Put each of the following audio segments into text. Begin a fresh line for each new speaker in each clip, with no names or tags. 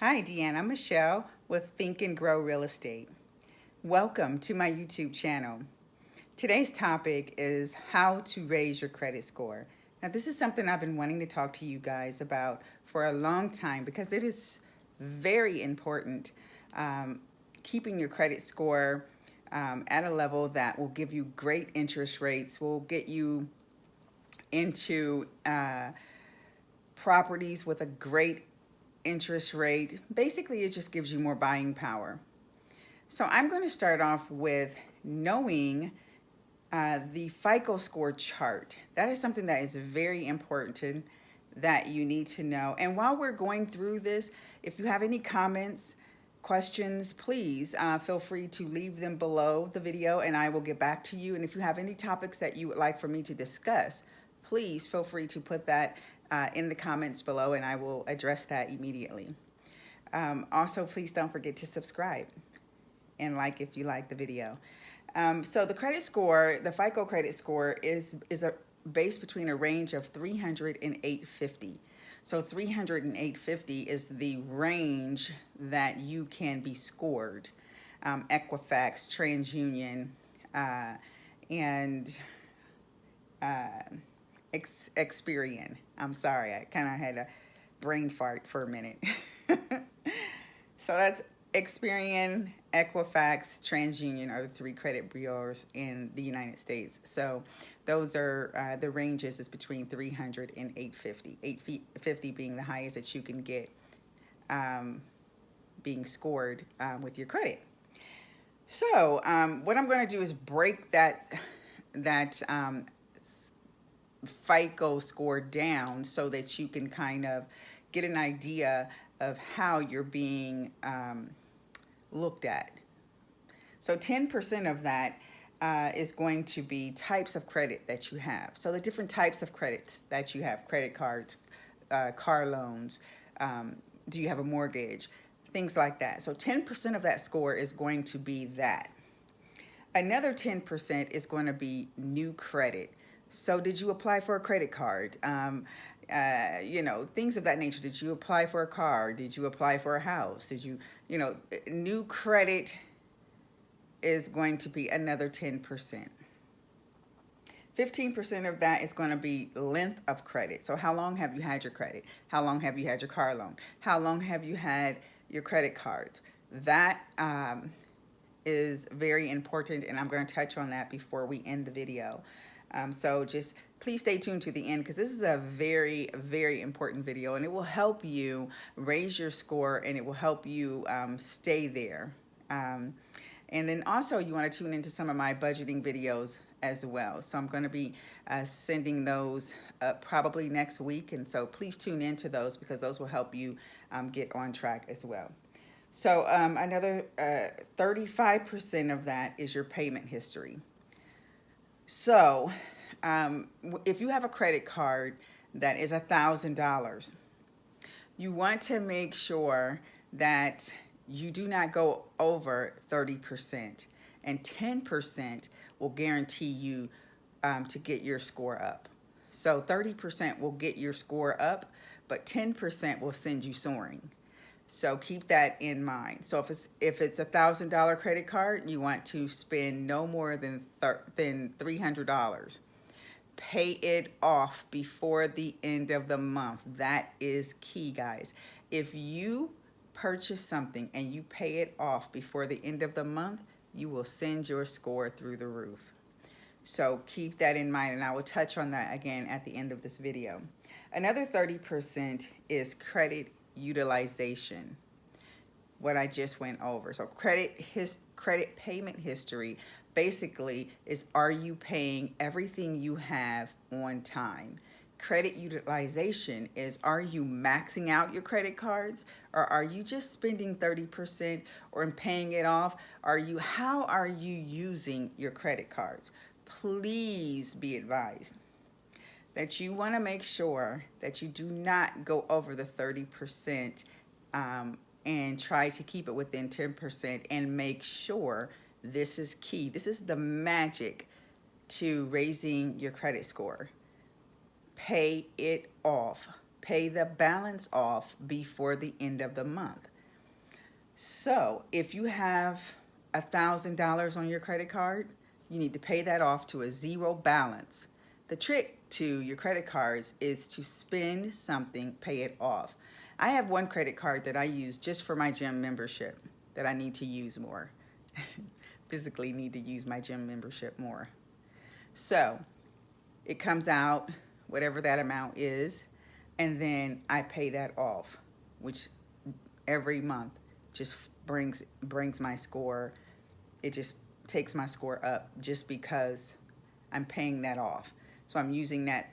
Hi, Deanne. I'm Michelle with Think and Grow Real Estate. Welcome to my YouTube channel. Today's topic is how to raise your credit score. Now, this is something I've been wanting to talk to you guys about for a long time because it is very important. Keeping your credit score at a level that will give you great interest rates, will get you into properties with a great interest rate. Basically, it just gives you more buying power. So I'm going to start off with knowing the FICO score chart. That is something that is very important that you need to know. And while we're going through this, if you have any comments, questions, please feel free to leave them below the video and I will get back to you. And if you have any topics that you would like for me to discuss, please feel free to put that in the comments below and I will address that immediately. Also, please don't forget to subscribe and like if you like the video. So the credit score, the FICO credit score is a base between a range of 300 and 850. So 300 and 850 is the range that you can be scored. Equifax, TransUnion, and Experian. I'm sorry, I kind of had a brain fart for a minute. So that's Experian, Equifax, TransUnion are the three credit bureaus in the United States. So those are the ranges is between 300 and 850. 850 being the highest that you can get being scored with your credit. So what I'm going to do is break that FICO score down so that you can kind of get an idea of how you're being looked at. So 10% of that is going to be types of credit that you have. So the different types of credits that you have: credit cards, car loans, do you have a mortgage, things like that. So 10% of that score is going to be that. Another 10% is going to be new credit. So did you apply for a credit card? You know, things of that nature. Did you apply for a car? Did you apply for a house? Did you, new credit is going to be another 10%. 15% of that is going to be length of credit. So how long have you had your credit? How long have you had your car loan? How long have you had your credit cards? That is very important, and I'm going to touch on that before we end the video. So just please stay tuned to the end because this is a very, very important video and it will help you raise your score and it will help you stay there. And then also you want to tune into some of my budgeting videos as well. So I'm going to be sending those probably next week. And so please tune into those because those will help you get on track as well. So another 35% of that is your payment history. So if you have a credit card that is $1,000, you want to make sure that you do not go over 30%, and 10% will guarantee you to get your score up. So 30% will get your score up, but 10% will send you soaring. So keep that in mind. So if it's $1,000 credit card, you want to spend no more than $300. Pay it off before the end of the month. That is key, guys. If you purchase something and you pay it off before the end of the month, you will send your score through the roof. So keep that in mind, and I will touch on that again at the end of this video. Another 30% is credit utilization, what I just went over. So credit payment history basically is, are you paying everything you have on time? Credit utilization is, are you maxing out your credit cards, or are you just spending 30% or paying it off? How are you using your credit cards? Please be advised that you want to make sure that you do not go over the 30% and try to keep it within 10%, and make sure, this is key, this is the magic to raising your credit score. Pay it off. Pay the balance off before the end of the month. So if you have $1,000 on your credit card, you need to pay that off to a zero balance. The trick to your credit cards is to spend something, pay it off. I have one credit card that I use just for my gym membership that I need to use more. Physically need to use my gym membership more. So it comes out, whatever that amount is, and then I pay that off, which every month just brings my score. It just takes my score up just because I'm paying that off. So I'm using that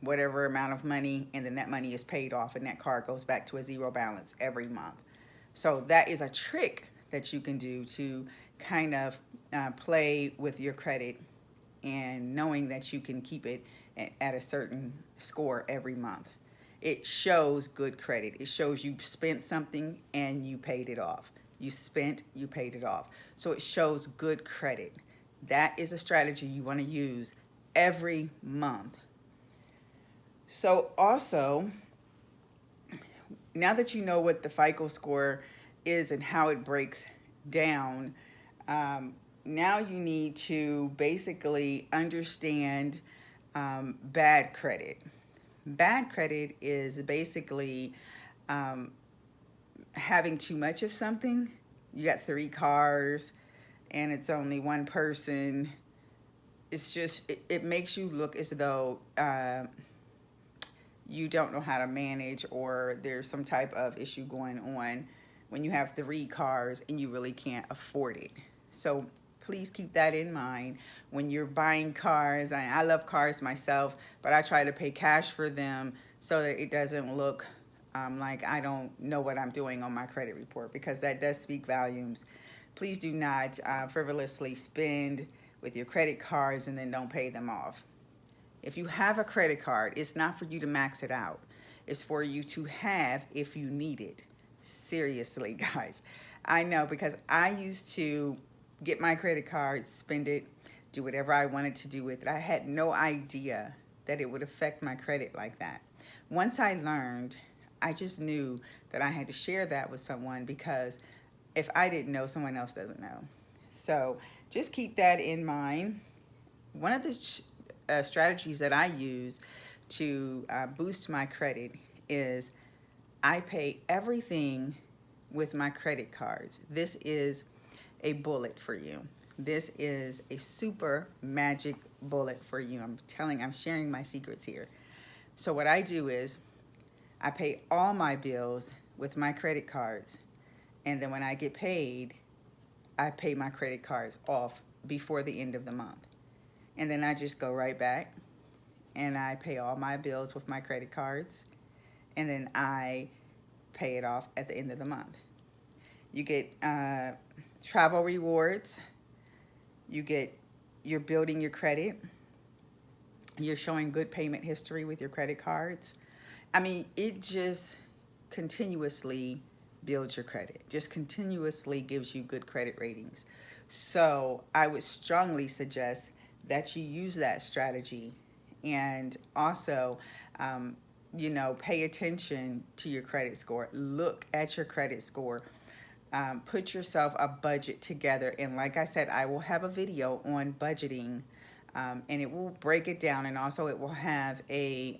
whatever amount of money, and then that money is paid off, and that card goes back to a zero balance every month. So that is a trick that you can do to kind of play with your credit, and knowing that you can keep it at a certain score every month. It shows good credit. It shows you spent something and you paid it off. You spent, you paid it off. So it shows good credit. That is a strategy you want to use every month. So also, now that you know what the FICO score is and how it breaks down, now you need to basically understand bad credit. Bad credit is basically having too much of something. You got 3 cars and it's only one person. It's just, it makes you look as though you don't know how to manage, or there's some type of issue going on when you have 3 cars and you really can't afford it. So please keep that in mind when you're buying cars. I love cars myself, but I try to pay cash for them so that it doesn't look like I don't know what I'm doing on my credit report, because that does speak volumes. Please do not frivolously spend with your credit cards and then don't pay them off. If you have a credit card, it's not for you to max it out. It's for you to have if you need it. Seriously, guys. I know, because I used to get my credit card, spend it, do whatever I wanted to do with it. I had no idea that it would affect my credit like that. Once I learned, I just knew that I had to share that with someone, because if I didn't know, someone else doesn't know. So just keep that in mind. One of the strategies that I use to boost my credit is I pay everything with my credit cards. This is a bullet for you. This is a super magic bullet for you. I'm sharing my secrets here. So what I do is I pay all my bills with my credit cards, and then when I get paid, I pay my credit cards off before the end of the month. And then I just go right back and I pay all my bills with my credit cards, and then I pay it off at the end of the month. You get travel rewards. You're building your credit. You're showing good payment history with your credit cards. I mean, it just continuously builds your credit, just continuously gives you good credit ratings. So I would strongly suggest that you use that strategy, and also, pay attention to your credit score. Look at your credit score. Put yourself a budget together. And like I said, I will have a video on budgeting, and it will break it down. And also it will have a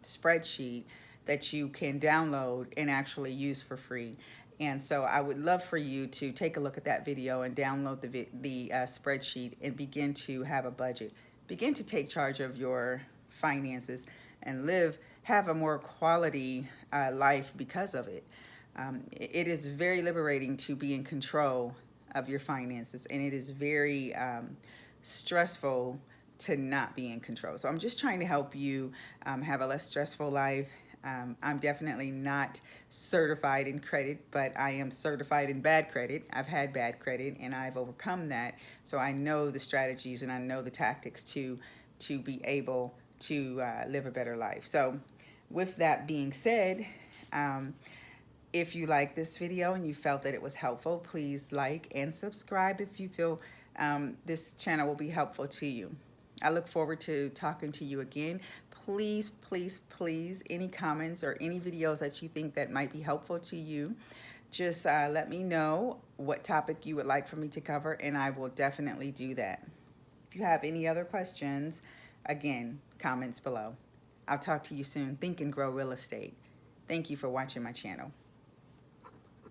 spreadsheet that you can download and actually use for free. And so I would love for you to take a look at that video and download the spreadsheet and begin to have a budget. Begin to take charge of your finances and have a more quality life because of it. It is very liberating to be in control of your finances, and it is very stressful to not be in control. So I'm just trying to help you have a less stressful life. I'm definitely not certified in credit, but I am certified in bad credit. I've had bad credit and I've overcome that. So I know the strategies and I know the tactics to be able to live a better life. So with that being said, if you like this video and you felt that it was helpful, please like and subscribe if you feel this channel will be helpful to you. I look forward to talking to you again. Please, any comments or any videos that you think that might be helpful to you, just let me know what topic you would like for me to cover, and I will definitely do that. If you have any other questions, again, comments below. I'll talk to you soon. Think and grow real estate. Thank you for watching my channel.